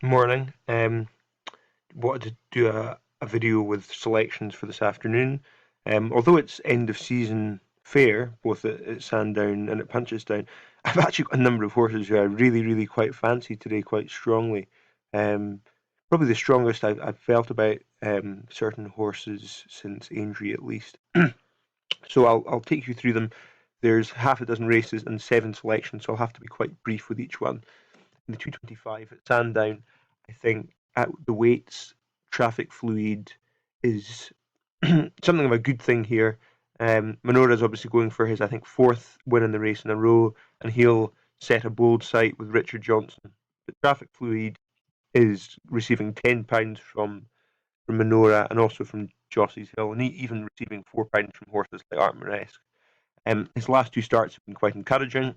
Morning. Wanted to do a video with selections for this afternoon. Although it's end of season fair, both at Sandown and at Punchestown, I've actually got a number of horses who I really quite fancy today quite strongly. Um, Probably the strongest I've felt about certain horses since Aintree at least. So I'll take you through them. There's half a dozen races and 7 selections, so I'll have to be quite brief with each one. In the 225 at Sandown, I think at the weights, Traffic Fluide is something of a good thing here. Minora's obviously going for his, I think, fourth win in the race in a row, and he'll set a bold sight with Richard Johnson. But Traffic Fluide is receiving £10 from Minora and also from Jossie's Hill, and he even receiving £4 from horses like Artmoresque. His last 2 starts have been quite encouraging.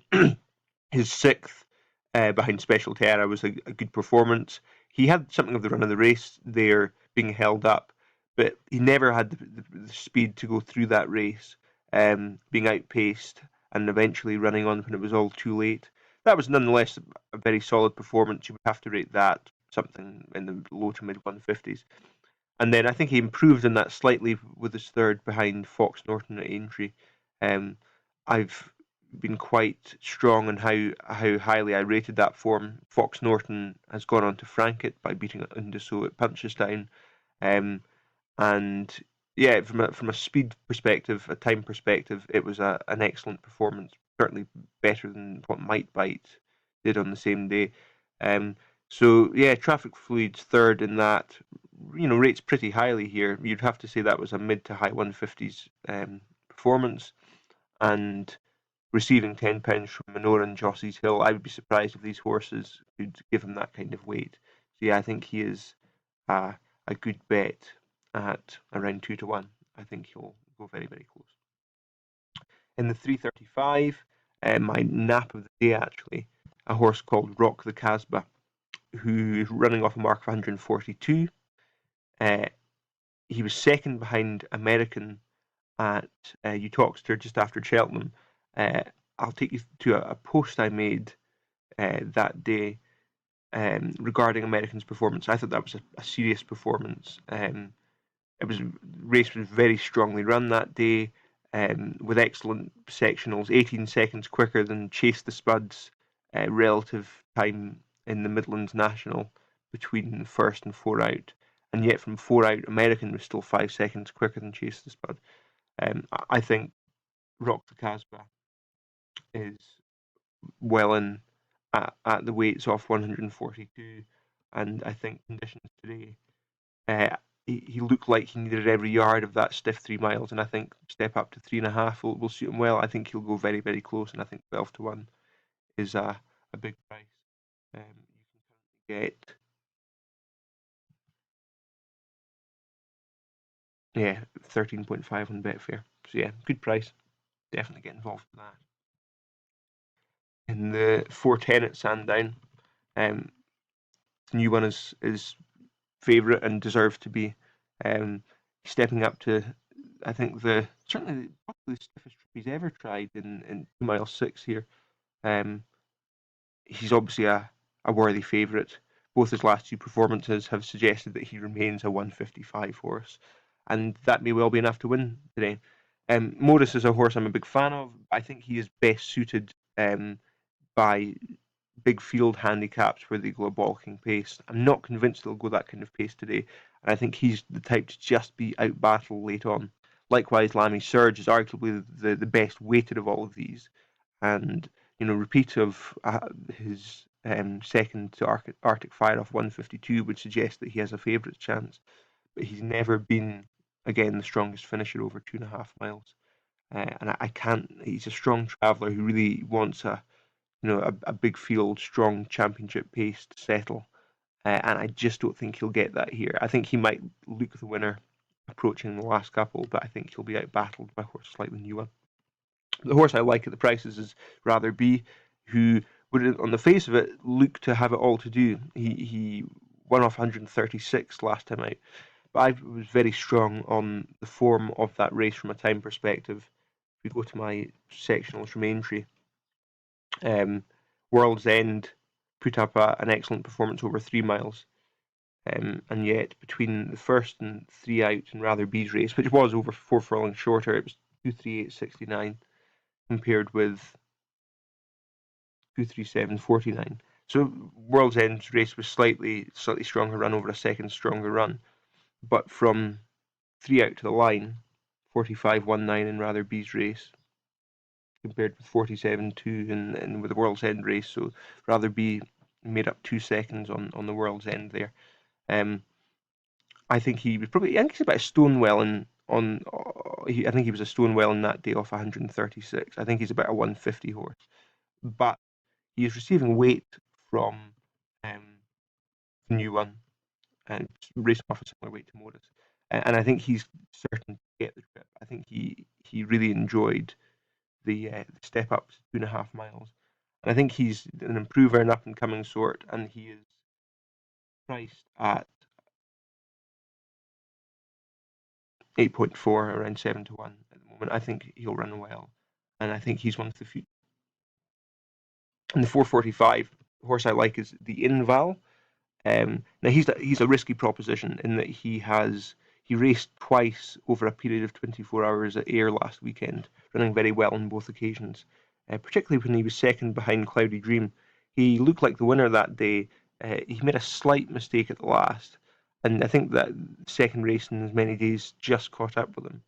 His sixth behind Special Terra was a good performance. He had something of the run of the race there being held up, but he never had the speed to go through that race, being outpaced and eventually running on when it was all too late. That was nonetheless a very solid performance. You would have to rate that something in the low to mid 150s. And then I think he improved on that slightly with his third behind Fox Norton at Aintree. Um, I've been quite strong on how highly I rated that form. Fox Norton has gone on to frank it by beating Undeso at Punchestown. Um, and yeah, from a speed perspective, a time perspective, it was an excellent performance. Certainly better than what Might Bite did on the same day. Um, so yeah, Traffic Fluid's third in that. Rates pretty highly here. You'd have to say that was a mid to high 150s performance, and receiving £10 from Minora and Jossie's Hill. I would be surprised if these horses could give him that kind of weight. So yeah, I think he is a, a good bet at around 2 to 1. I think he'll go very close. In the 335, my nap of the day actually, a horse called Rock the Kasbah, who is running off a mark of 142. Uh, he was second behind American at Uttoxeter just after Cheltenham. Uh, I'll take you to a post I made that day regarding American's performance. I thought that was a serious performance. It was race was very strongly run that day, with excellent sectionals, 18 seconds quicker than Chase the Spud's relative time in the Midlands National between first and 4 out. And yet from 4 out, American was still 5 seconds quicker than Chase the Spud. I think Rock the Casbah is well in at the weights off 142, and I think conditions today, uh, he looked like he needed every yard of that stiff 3 miles, and I think step up to 3.5 will suit him well. I think he'll go very close, and I think 12 to 1 is a big price. You can currently get, yeah, 13.5 on Betfair. So yeah, good price. Definitely get involved in that. In the 410 at Sandown, um, the new one is favourite and deserves to be um, stepping up to, I think, the certainly probably the stiffest trip he's ever tried in 2 mile 6 here. Um, he's obviously a worthy favourite. Both his last 2 performances have suggested that he remains a 155 horse, and that may well be enough to win today. Morris is a horse I'm a big fan of. I think he is best suited by big field handicaps where they go a balking pace. I'm not convinced they'll go that kind of pace today, and I think he's the type to just be out battled late on. Likewise, Lammy Surge is arguably the best weighted of all of these, and repeat of his second to Arctic Fire off 152 would suggest that he has a favourite chance, but he's never been again the strongest finisher over 2.5 miles. And I can't. He's a strong traveller who really wants a big field, strong championship pace to settle. And I just don't think he'll get that here. I think he might look the winner approaching the last couple, but I think he'll be out battled by horses like the new one. The horse I like at the prices is Rather Be, who would, on the face of it, look to have it all to do. He won off 136 last time out, but I was very strong on the form of that race from a time perspective. If we go to my sectionals from Aintree, um, World's End put up an excellent performance over 3 miles. And yet, between the first and 3 out in Rather Bee's race, which was over 4 furlongs shorter, it was 2:38.69 compared with 2:37.49. So World's End's race was slightly stronger run over a second stronger run, but from 3 out to the line, 45.19 in Rather Bee's race compared with 47.2 in with the World's End race. So Rather Bee made up 2 seconds on the World's End there. I think he was probably. I think he's about a stone well I think he was a stone well in that day off 136. I think he's about a 150 horse, but he is receiving weight from the new one and racing off a similar weight to Morris. And I think he's certain to get the trip. I think he really enjoyed the step up to 2.5 miles. And I think he's an improver, an up and coming sort, and he is priced at 8.4, around 7-1 at the moment. I think he'll run well, and I think he's one of the few. And the 4:45 horse I like is TheInval. Now he's a risky proposition in that he raced twice over a period of 24 hours at Ayr last weekend, running very well on both occasions, particularly when he was second behind Cloudy Dream. He looked like the winner that day. He made a slight mistake at the last, and I think that second race in as many days just caught up with him.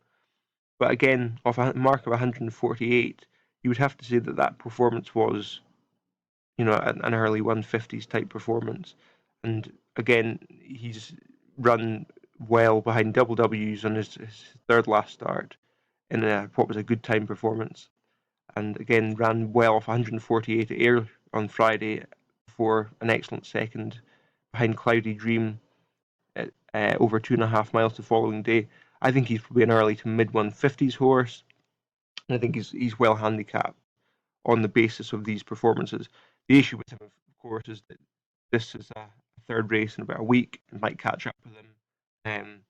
But again, off a mark of 148, you would have to say that performance was, an early 150s type performance. And again, he's run well behind double W's on his third last start in what was a good time performance. And again, ran well off 148 at Ayr on Friday for an excellent second behind Cloudy Dream at over 2.5 miles the following day. I think he's probably an early to mid 150s horse, and I think he's well handicapped on the basis of these performances. The issue with him, of course, is that this is a third race in about a week. It might catch up with him.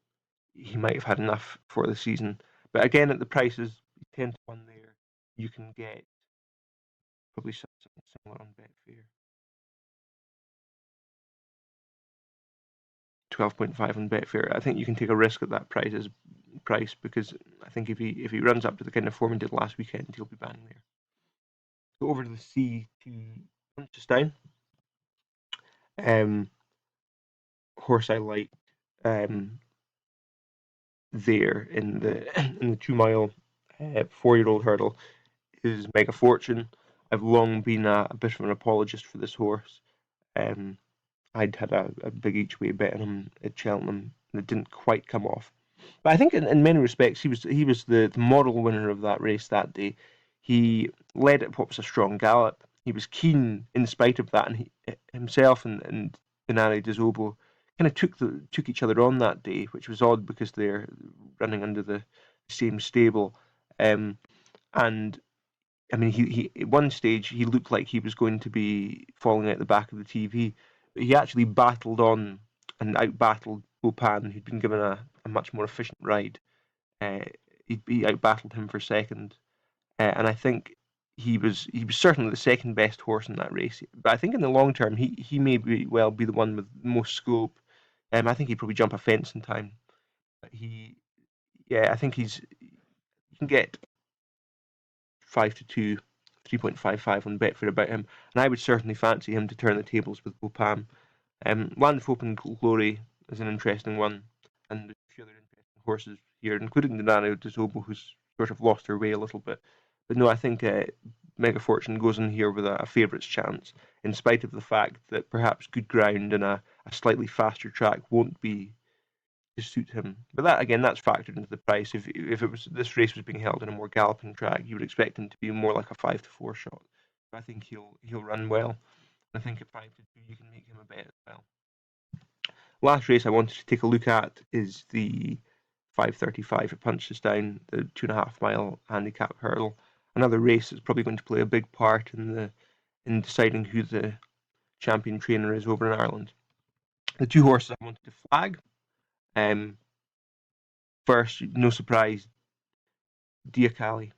He might have had enough for the season. But again, at the prices, 10-1 there, you can get probably something similar on Betfair. 12.5 on Betfair. I think you can take a risk at that price because I think if he runs up to the kind of form he did last weekend, he'll be bang there. So over to the sea to Punchesstown. Horse I like there in the 2 mile 4-year-old hurdle is Mega Fortune. I've long been a bit of an apologist for this horse. I'd had a big each way bet on him at Cheltenham and it didn't quite come off. But I think in many respects he was the model winner of that race that day. He led at what was a strong gallop. He was keen in spite of that, and he himself and Inari Dizobo kind of took each other on that day, which was odd because they're running under the same stable. And I mean, he at one stage he looked like he was going to be falling out the back of the TV, but he actually battled on and out-battled Bopan, who'd been given a much more efficient ride. He out-battled him for second, and I think he was certainly the second best horse in that race. But I think in the long term, he may well be the one with most scope. I think he'd probably jump a fence in time. But I think you can get 5-2, 3.55 on Betfair about him, and I would certainly fancy him to turn the tables with Bopam. Land of Hope and Glory is an interesting one, and there's a few other interesting horses here, including the Nano Dizobo, who's sort of lost her way a little bit. But no, I think Mega Fortune goes in here with a favourite's chance, in spite of the fact that perhaps good ground and a slightly faster track won't be to suit him. But that's factored into the price. If this race was being held in a more galloping track, you would expect him to be more like a 5-4 shot. But I think he'll run well. I think at 5-2 you can make him a bet as well. Last race I wanted to take a look at is the 5:35 at Punchesstown, the 2.5 mile handicap hurdle. Another race that's probably going to play a big part in deciding who the champion trainer is over in Ireland. The two horses I wanted to flag. First, no surprise, Diakali,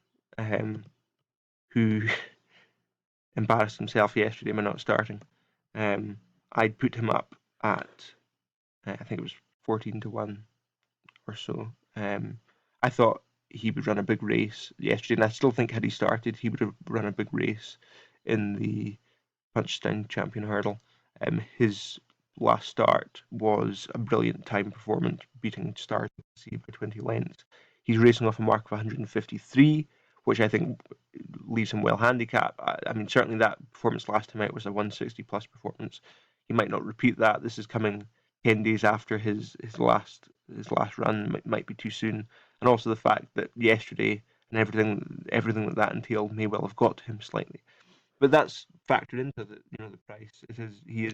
who embarrassed himself yesterday by not starting. I'd put him up at, I think it was 14-1 or so. I thought he would run a big race yesterday, and I still think had he started, he would have run a big race in the Punchestown Champion Hurdle. His last start was a brilliant time performance, beating Stars by 20 lengths. He's racing off a mark of 153, which I think leaves him well handicapped. I mean, certainly that performance last time out was a 160 plus performance. He might not repeat that. This is coming 10 days after his last run. Might be too soon, and also the fact that yesterday and everything that entailed may well have got to him slightly. But that's factored into the price. He is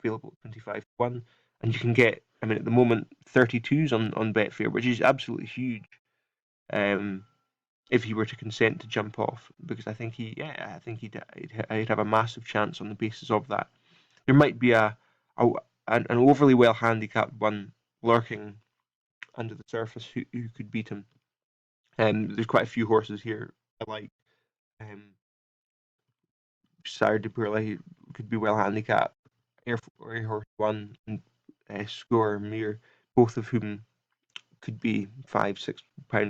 available at 25-1, and you can get, I mean, at the moment 32s on Betfair, which is absolutely huge. If he were to consent to jump off, because I think he'd have a massive chance on the basis of that. There might be an overly well handicapped one lurking under the surface who could beat him. There's quite a few horses here I like. Sire de Burley could be well handicapped. Air Horse One and Score Mere, both of whom could be £5-6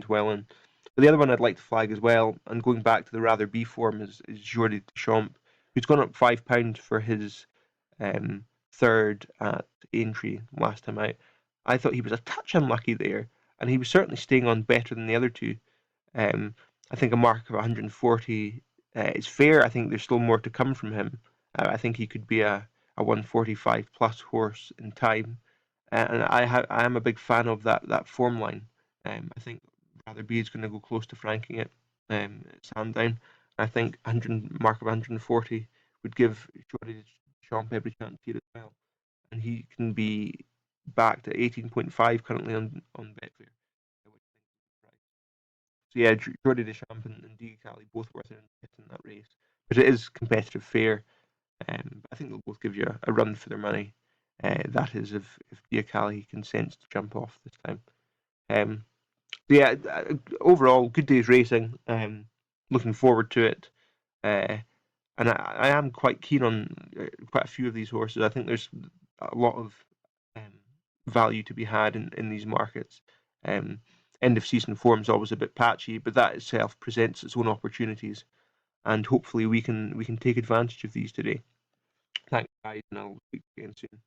well in. But the other one I'd like to flag as well, and going back to the rather B form, is Geordie Deschamps, who's gone up £5 for his third at Aintree last time out. I thought he was a touch unlucky there, and he was certainly staying on better than the other two. I think a mark of 140 is fair. I think there's still more to come from him. I think he could be a 145 plus horse in time, and I am a big fan of that form line. I think Rather B is going to go close to franking it at Sandown. I think mark of 140 would give Geordie Deschamps every chance here as well, and he can be backed at 18.5 currently on Betfair. So yeah, Geordie Deschamps and Diakali both worth in that race, but it is competitive fair. I think they'll both give you a run for their money. That is if Diakali consents to jump off this time. Yeah, overall, good day's racing. Looking forward to it. And I am quite keen on quite a few of these horses. I think there's a lot of value to be had in these markets. End of season form is always a bit patchy, but that itself presents its own opportunities, and hopefully we can take advantage of these today. Thanks, guys, and I'll speak again soon.